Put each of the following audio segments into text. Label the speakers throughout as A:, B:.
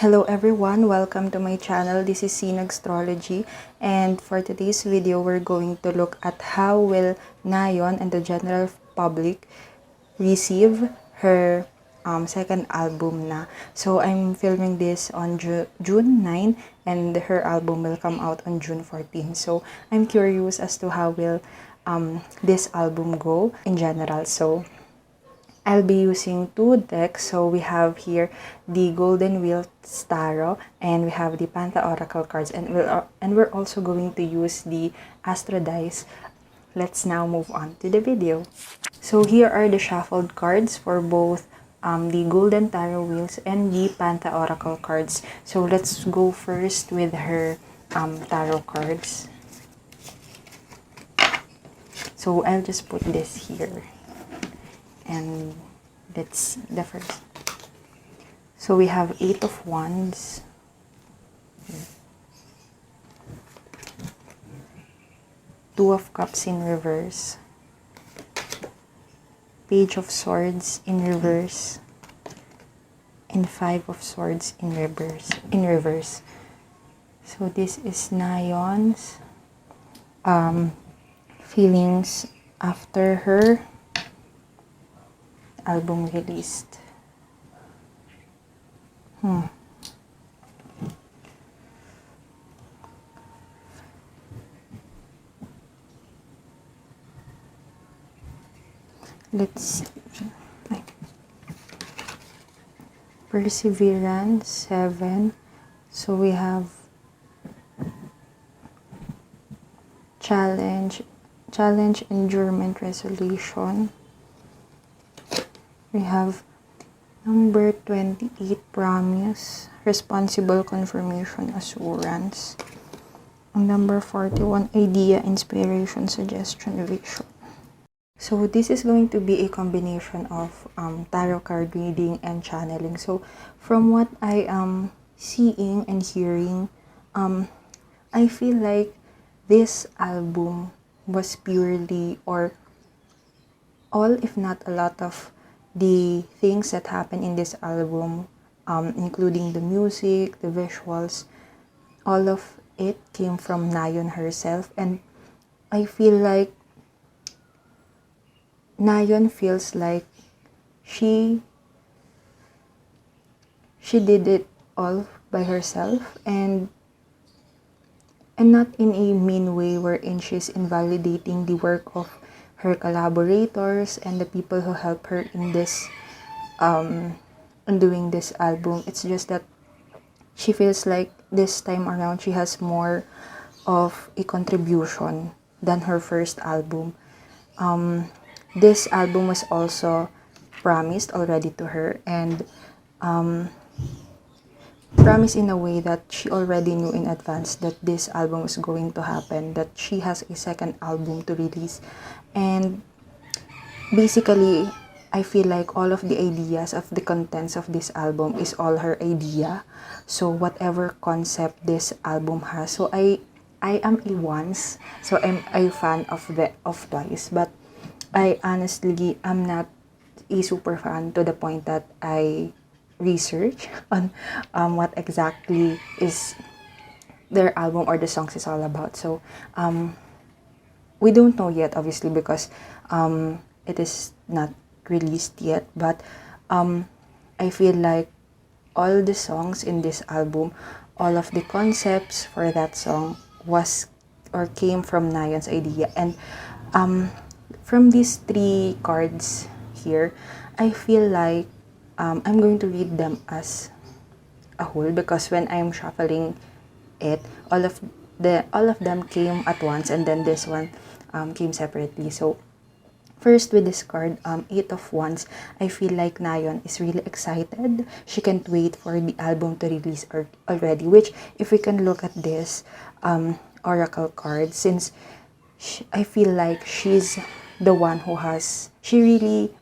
A: Hello everyone, welcome to my channel. This is Sinag Astrology, and for today's video we're going to look at how will Na-yeon and the general public receive her second album na. So I'm filming this on June 9 and her album will come out on June 14. So I'm curious as to how will this album go in general. So I'll be using two decks. So we have here the Golden Wheel Tarot and we have the Pantha Oracle cards, and we're also going to use the Astro Dice. Let's now move on to the video. So here are the shuffled cards for both the Golden Tarot Wheels and the Pantha Oracle cards. So let's go first with her tarot cards. So I'll just put this here. And that's the first. So we have 8 of Wands, 2 of Cups in reverse, Page of Swords in reverse, and 5 of Swords in reverse. So this is Na-yeon's feelings after her album released. Let's see. Perseverance, 7. So we have challenge, endurement, resolution. We have number 28, promise, responsible, confirmation, assurance. And number 41, idea, inspiration, suggestion, vision. So this is going to be a combination of tarot card reading and channeling. So from what I am seeing and hearing, I feel like this album was purely, or all if not a lot of the things that happen in this album, including the music, the visuals, all of it came from Na-yeon herself. And I feel like Na-yeon feels like she did it all by herself, and not in a mean way wherein she's invalidating the work of her collaborators and the people who help her in this in doing this album. It's just that she feels like this time around she has more of a contribution than her first album. This album was also promised already to her, and promised in a way that she already knew in advance that this album was going to happen, that she has a second album to release. And basically, I feel like all of the ideas of the contents of this album is all her idea. So whatever concept this album has. So I am a once, so I'm a fan of Twice, but I honestly am not a super fan to the point that I research on what exactly is their album or the songs is all about. So we don't know yet, obviously, because it is not released yet, but I feel like all the songs in this album, all of the concepts for that song was or came from Na-yeon's idea. And from these 3 cards here, I feel like I'm going to read them as a whole, because when I'm shuffling it, all of them came at once, and then this one came separately. So first with this card, 8 of Wands, I feel like Na-yeon is really excited. She can't wait for the album to release already, which if we can look at this oracle card, since I feel like she's the one who she really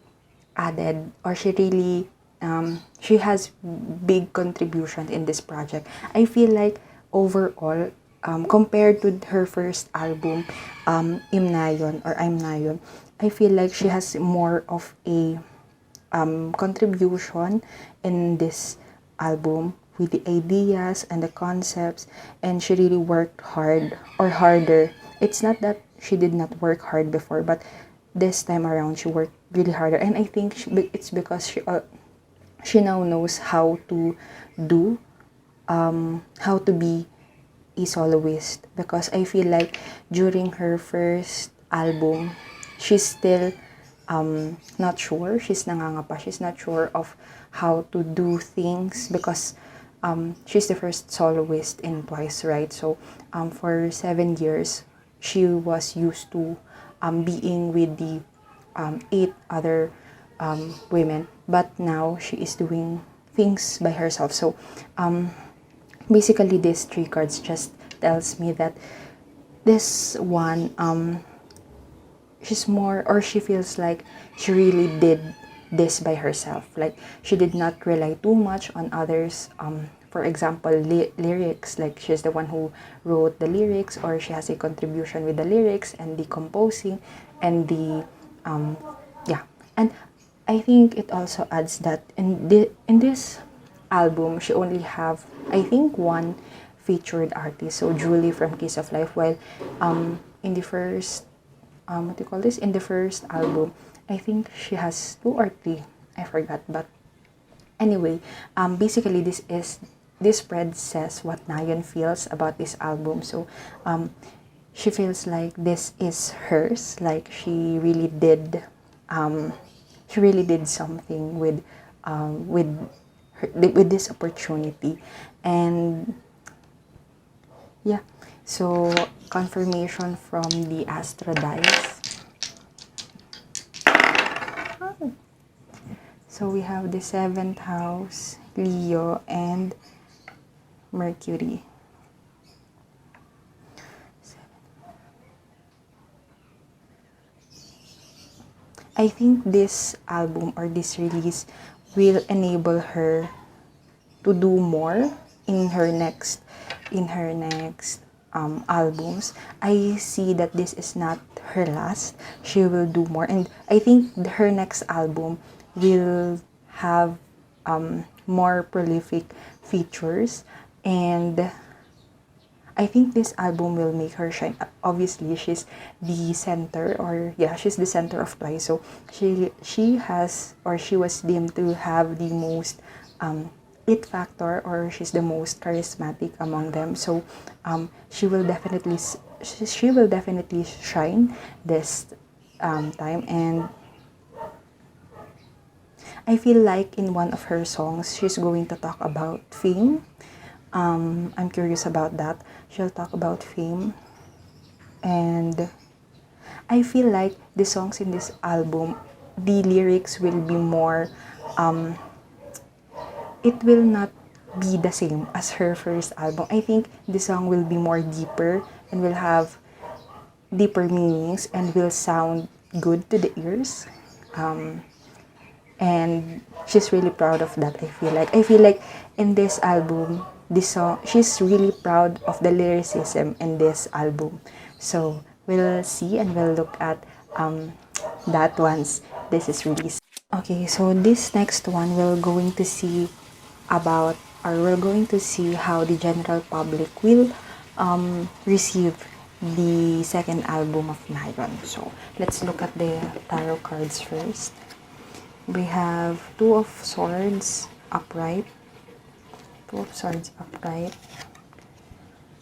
A: added, or she has big contribution in this project. I feel like overall, compared to her first album, I'm Na-yeon, I feel like she has more of a contribution in this album with the ideas and the concepts, and she really worked hard or harder. It's not that she did not work hard before, but this time around she worked really harder, and I think it's because she now knows how to do how to be a soloist, because I feel like during her first album, she's still not sure. She's nangangapa. She's not sure of how to do things because she's the first soloist in Twice, right? So for 7 years, she was used to being with the 8 other women, but now she is doing things by herself. So basically these 3 cards just tells me that this one she's more, or she feels like she really did this by herself, like she did not rely too much on others. For example, lyrics, like she's the one who wrote the lyrics, or she has a contribution with the lyrics and the composing and the yeah. And I think it also adds that in this album she only have, I think, one featured artist, so Julie from Kiss of Life, while in the first what do you call this, in the first album, I think she has 2 or 3, I forgot. But anyway, basically this spread says what Na-yeon feels about this album. So she feels like this is hers, like she really did something with with this opportunity. And yeah, so confirmation from the Astro Dice. So we have the 7th house, Leo, and Mercury. I think this album or this release will enable her to do more in her next albums. I see that this is not her last. She will do more, and I think her next album will have more prolific features, and I think this album will make her shine. Obviously, she's the center, or yeah, she's the center of Twice. So she has, or she was deemed to have the most it factor, or she's the most charismatic among them. So she will definitely shine this time. And I feel like in one of her songs she's going to talk about fame. I'm curious about that. She'll talk about fame, and I feel like the songs in this album, the lyrics will be more it will not be the same as her first album. I think the song will be more deeper and will have deeper meanings and will sound good to the ears. And she's really proud of that. I feel like in this album, this song, she's really proud of the lyricism in this album. So we'll see and we'll look at that once this is released. Okay, so this next one we're going to see about, or we're going to see how the general public will receive the second album of Na-yeon. So let's look at the tarot cards first. We have 2 of Swords upright,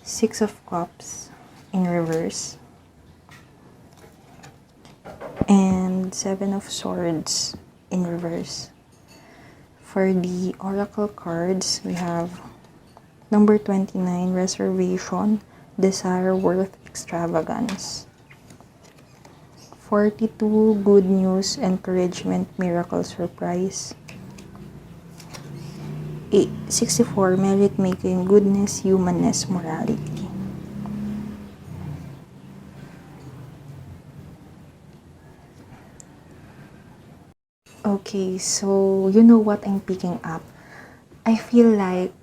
A: 6 of Cups in reverse, and 7 of Swords in reverse. For the oracle cards, we have number 29, Reservation, Desire, Worth, Extravagance. 42, Good News, Encouragement, Miracle, Surprise. 64, Merit Making, Goodness, Humanness, Morality. Okay, so you know what I'm picking up? I feel like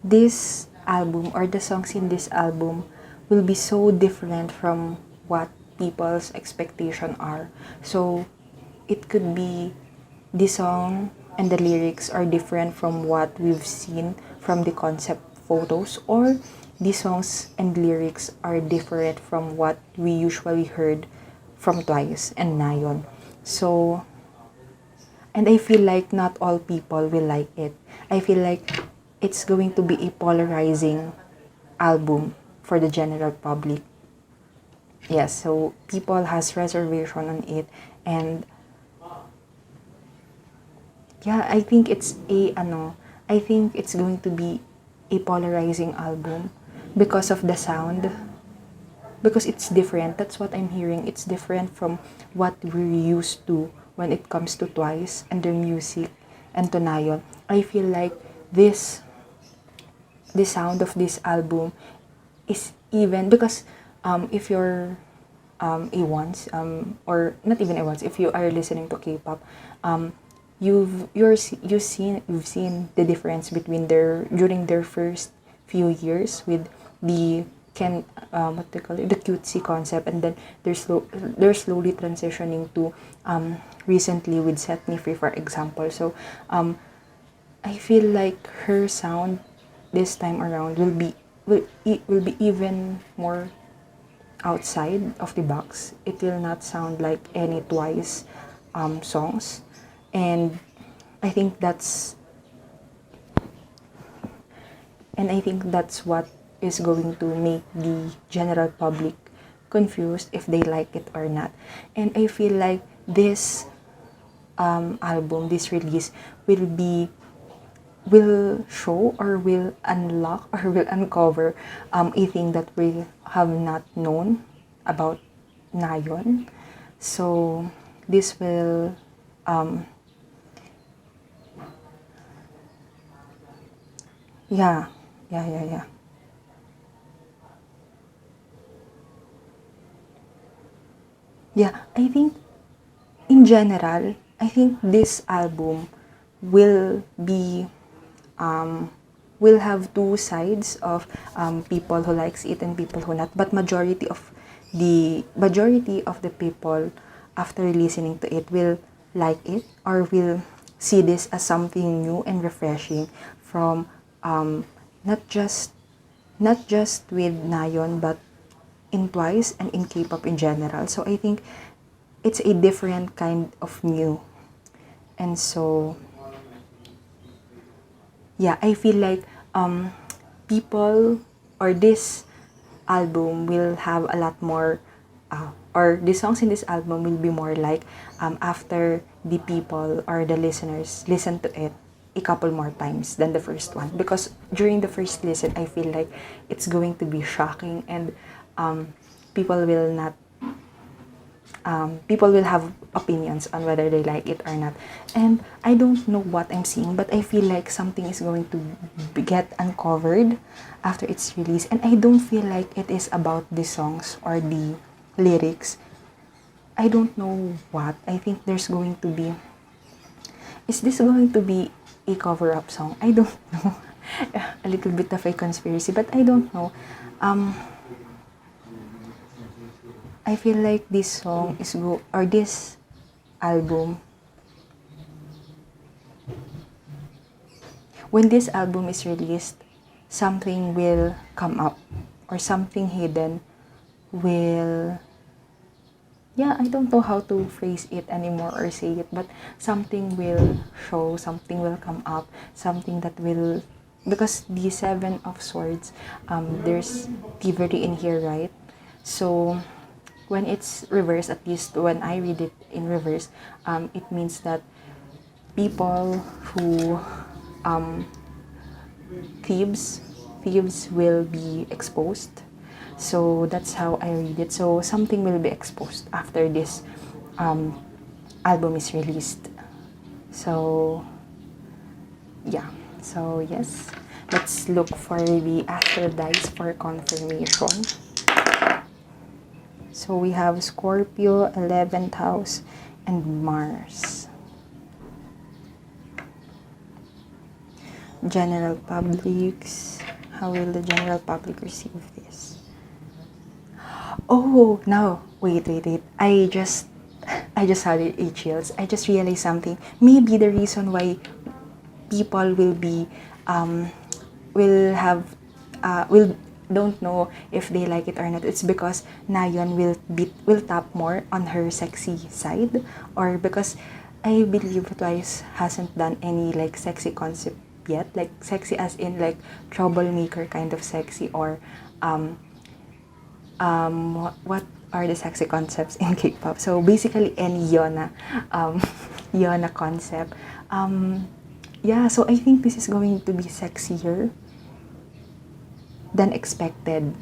A: this album, or the songs in this album, will be so different from what people's expectation are. So it could be the song and the lyrics are different from what we've seen from the concept photos, or the songs and lyrics are different from what we usually heard from Twice and Nayeon. So, and I feel like not all people will like it. I feel like it's going to be a polarizing album for the general public. Yes, so people has reservation on it, and yeah, I think it's going to be a polarizing album because of the sound, because it's different. That's what I'm hearing. It's different from what we're used to when it comes to Twice and their music and to Nayeon. I feel like this the sound of this album is even because if you're A1s, or not even A1s, if you are listening to K-pop, you've seen the difference between their during their first few years with the what they call it, the cutesy concept, and then they're slowly transitioning to recently with Set Me Free, for example. So I feel like her sound this time around will be even more outside of the box. It will not sound like any Twice songs, and I think that's what is going to make the general public confused if they like it or not. And I feel like this album, this release will show or will unlock or will uncover a thing that we have not known about Nayeon. So this will yeah. Yeah, I think in general, I think this album will be will have two sides of people who likes it and people who not. But majority of the people after listening to it will like it or will see this as something new and refreshing from not just with Nayeon, but in Twice and in K-pop in general. So I think it's a different kind of new. And so yeah, I feel like people or this album will have a lot more or the songs in this album will be more like after the people or the listeners listen to it a couple more times than the first one, because during the first listen I feel like it's going to be shocking, and people will not people will have opinions on whether they like it or not. And I don't know what I'm seeing, but I feel like something is going to get uncovered after its release. And I don't feel like it is about the songs or the lyrics. I don't know what. I think there's going to be... Is this going to be a cover-up song? I don't know. A little bit of a conspiracy, but I don't know. I feel like this song is or this album, when this album is released, something will come up or something hidden will, yeah, I don't know how to phrase it anymore or say it, but something will show, something will come up, something that will, because the Seven of Swords, there's thievery in here, right? So when it's reversed, at least when I read it in reverse, it means that people who thieves will be exposed. So that's how I read it. So something will be exposed after this album is released. So yeah, so yes, let's look for the astral dice for confirmation. So we have Scorpio, 11th house, and Mars. General publics. How will the general public receive this? Oh, no. Wait. I just had a chills. I just realized something. Maybe the reason why people will be will have will don't know if they like it or not. It's because Nayeon will tap more on her sexy side, or because I believe Twice hasn't done any like sexy concept yet, like sexy as in like troublemaker kind of sexy, or what are the sexy concepts in K-pop? So basically any Yona Yona concept. Yeah, so I think this is going to be sexier than expected.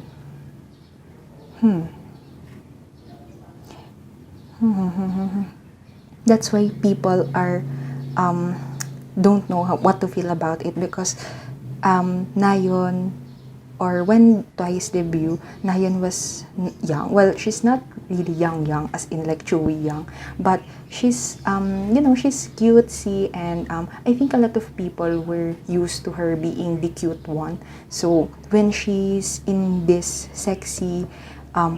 A: That's why people are don't know what to feel about it, because Nayeon, or when Twice debut, Nayeon was young. Well, she's not really young as in like chewy young, but she's she's cutesy, and I think a lot of people were used to her being the cute one. So when she's in this sexy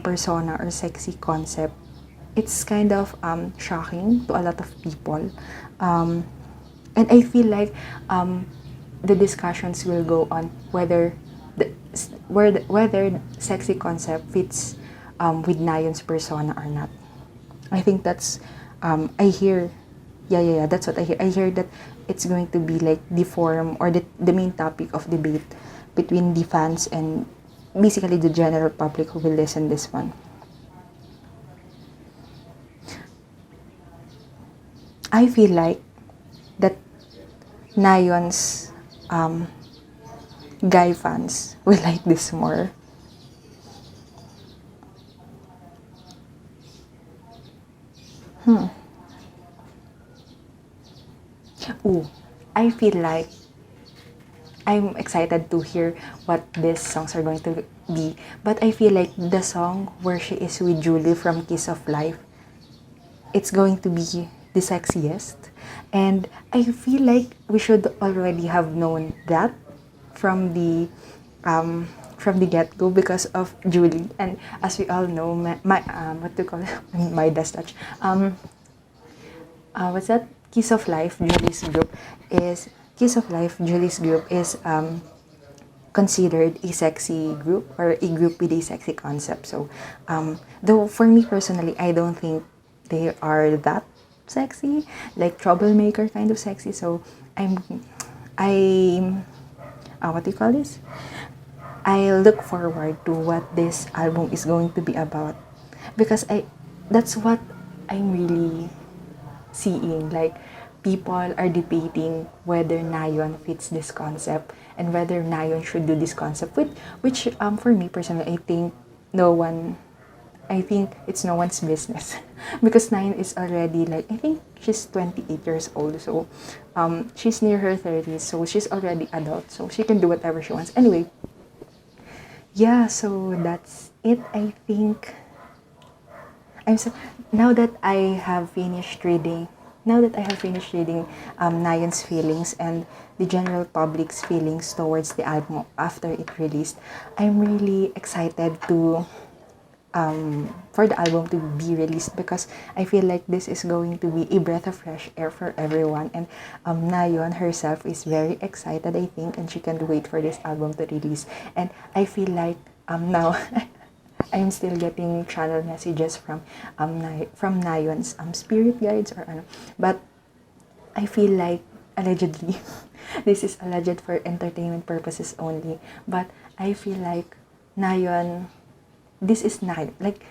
A: persona or sexy concept, it's kind of shocking to a lot of people. And I feel like the discussions will go on whether whether sexy concept fits with Nayeon's persona or not. I think that's I hear, yeah, that's what I hear. I hear that it's going to be like the forum, or the main topic of debate between the fans and basically the general public who will listen this one. I feel like that Nayeon's guy fans will like this more. Ooh, I feel like I'm excited to hear what these songs are going to be. But I feel like the song where she is with Julie from Kiss of Life, it's going to be the sexiest. And I feel like we should already have known that from the get-go, because of Julie. And as we all know, my what do you call it? My dust touch. What's that? Kiss of Life, Julie's group is Kiss of Life, Julie's group is considered a sexy group, or a group with a sexy concept. So, though for me personally, I don't think they are that sexy, like troublemaker kind of sexy. So, I what do you call this? I look forward to what this album is going to be about, because that's what I'm really seeing. Like, people are debating whether Nayeon fits this concept, and whether Nayeon should do this concept, which for me personally, I think it's no one's business. Because Nayeon is already, like, I think she's 28 years old, so she's near her 30s, so she's already adult, so she can do whatever she wants. Anyway, yeah, so that's it. I think I'm so now that I have finished reading Nayeon's feelings and the general public's feelings towards the album after it released, I'm really excited to for the album to be released, because I feel like this is going to be a breath of fresh air for everyone. And Nayeon herself is very excited, I think, and she can't wait for this album to release. And I feel like now I'm still getting channel messages from Nayeon's spirit guides, or ano. But I feel like, allegedly, this is alleged for entertainment purposes only, but I feel like Nayeon, this is Nayeon's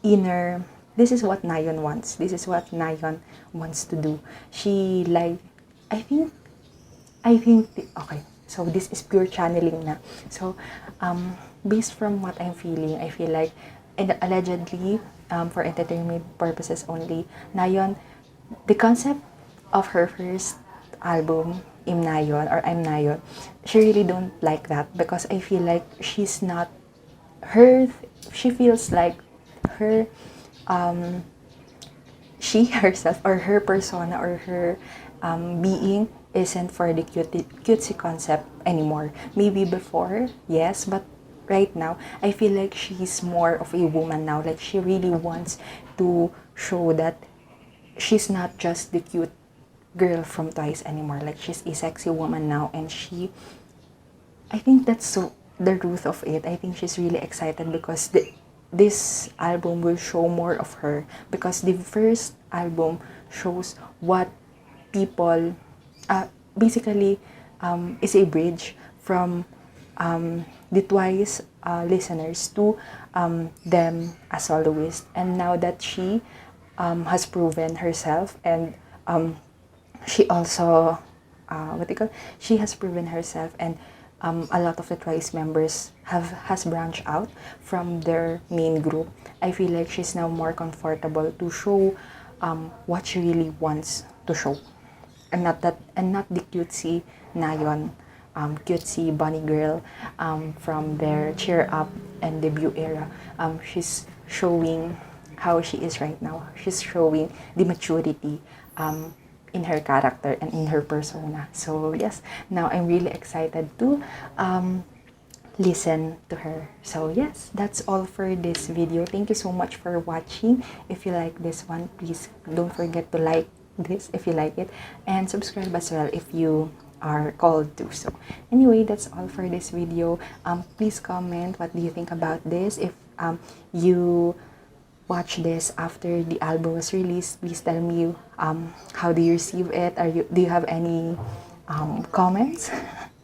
A: inner, this is what Nayeon wants. This is what Nayeon wants to do. She, like, I think, okay, so this is pure channeling na. So, based from what I'm feeling, I feel like, and allegedly, for entertainment purposes only, Nayeon, the concept of her first album, I'm Nayeon, she really don't like that, because I feel like she's not, she feels like her, she herself, or her persona, or her being isn't for the cutesy concept anymore. Maybe before, yes, but right now, I feel like she's more of a woman now. Like, she really wants to show that she's not just the cute girl from Twice anymore. Like, she's a sexy woman now, and I think that's so the truth of it. I think she's really excited because this album will show more of her, because the first album shows what people basically is a bridge from the Twice listeners to them as soloist. And now that she has proven herself, and she also she has proven herself, and a lot of the Twice members has branched out from their main group. I feel like she's now more comfortable to show what she really wants to show, and not the cutesy Na-yeon, cutesy bunny girl from their Cheer Up and debut era. She's showing how she is right now. She's showing the maturity in her character and in her persona. So yes, now I'm really excited to listen to her. So yes, that's all for this video. Thank you so much for watching. If you like this one, please don't forget to like this if you like it, and subscribe as well if you are called to. So anyway, that's all for this video. Please comment what do you think about this. If you watch this after the album was released, please tell me how do you receive it. Do you have any comments?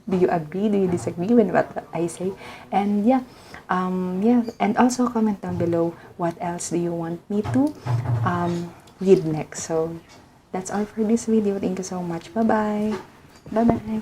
A: Do you agree? Do you disagree with what I say? And yeah, and also comment down below what else do you want me to read next. So that's all for this video. Thank you so much. Bye bye. Bye bye.